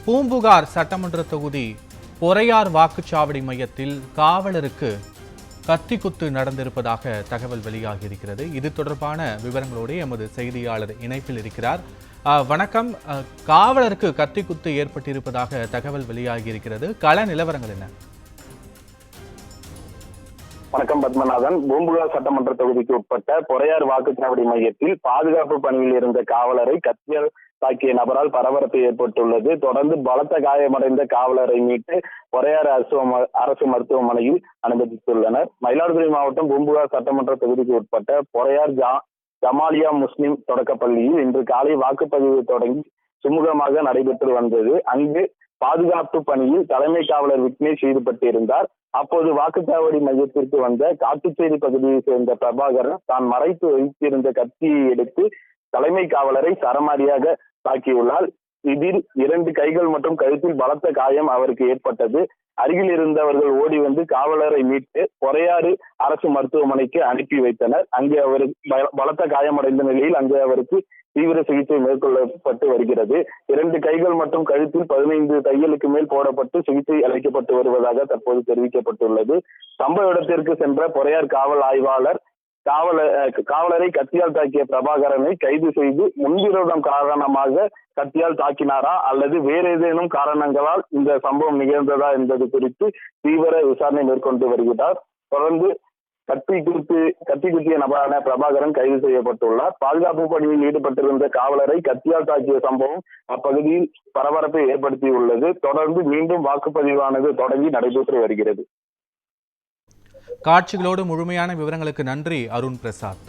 பூம்புகார் சட்டமன்ற தொகுதி பொறையார் வாக்குச்சாவடி மையத்தில் காவலருக்கு கத்தி குத்து நடந்திருப்பதாக தகவல் வெளியாகியிருக்கிறது. இது தொடர்பான விவரங்களோடு எமது செய்தியாளர் இணைப்பில் இருக்கிறார். வணக்கம். காவலருக்கு கத்தி குத்து ஏற்பட்டிருப்பதாக தகவல் வெளியாகியிருக்கிறது. கள நிலவரங்கள் என்ன? வணக்கம் பத்மநாதன். பூம்புகார் சட்டமன்ற தொகுதிக்கு உட்பட்ட பொறையார் வாக்குச்சாவடி மையத்தில் பாதுகாப்பு பணியில் இருந்த காவலரை கத்தியால் தாக்கிய நபரால் பரபரப்பு ஏற்பட்டுள்ளது. தொடர்ந்து பலத்த காயமடைந்த காவலரை மீட்டு பொறையார் அரசு மருத்துவமனையில் அனுமதித்துள்ளனர். மயிலாடுதுறை மாவட்டம் பூம்புகார் சட்டமன்ற தொகுதிக்கு உட்பட்ட பொறையார் ஜமாலியா முஸ்லிம் தொடக்கப்பள்ளியில் இன்று காலை வாக்குப்பதிவு தொடங்கி சுமூகமாக நடைபெற்று வந்தது. அங்கு பாதுகாப்பு பணியில் தலைமை காவலர் விக்னேஷ் ஈடுபட்டிருந்தார். அப்போது வாக்குச்சாவடி மையத்திற்கு வந்த காட்டுச்சேரி பகுதியை சேர்ந்த பிரபாகரன் தான் மறைத்து வைத்திருந்த கத்தியை எடுத்து தலைமை காவலரை சரமாரியாக தாக்கியுள்ளார். இதில் 2 கைகள் மற்றும் கழுத்தில் பலத்த காயம் அவருக்கு ஏற்பட்டது. அருகில் இருந்தவர்கள் ஓடி வந்து காவலரை மீட்டு பொறையாறு அரசு மருத்துவமனைக்கு அனுப்பி வைத்தனர். அங்கே அவர் பலத்த காயமடைந்த நிலையில் அங்கே அவருக்கு தீவிர சிகிச்சை மேற்கொள்ளப்பட்டு வருகிறது. 2 கைகள் மற்றும் கழுத்தில் 15 தையலுக்கு மேல் போடப்பட்டு சிகிச்சை அளிக்கப்பட்டு வருவதாக தற்போது தெரிவிக்கப்பட்டுள்ளது. சம்பவ இடத்திற்கு சென்ற பொறையார் காவல் ஆய்வாளர் காவலரை கத்தியால் தாக்கிய பிரபாகரனை கைது செய்து முன்விரோதம் காரணமாக கத்தியால் தாக்கினாரா அல்லது வேறு ஏதேனும் காரணங்களால் இந்த சம்பவம் நிகழ்ந்ததா என்பது குறித்து தீவிர விசாரணை மேற்கொண்டு வருகிறார். தொடர்ந்து கத்தி குத்திய நபரான பிரபாகரன் கைது செய்யப்பட்டுள்ளார். பாதுகாப்பு பணியில் ஈடுபட்டிருந்த காவலரை கத்தியால் தாக்கிய சம்பவம் அப்பகுதியில் பரபரப்பை ஏற்படுத்தியுள்ளது. தொடர்ந்து மீண்டும் வாக்குப்பதிவானது தொடங்கி நடைபெற்று வருகிறது. காட்சிகளோடு முழுமையான விவரங்களுக்கு நன்றி அருண் பிரசாத்.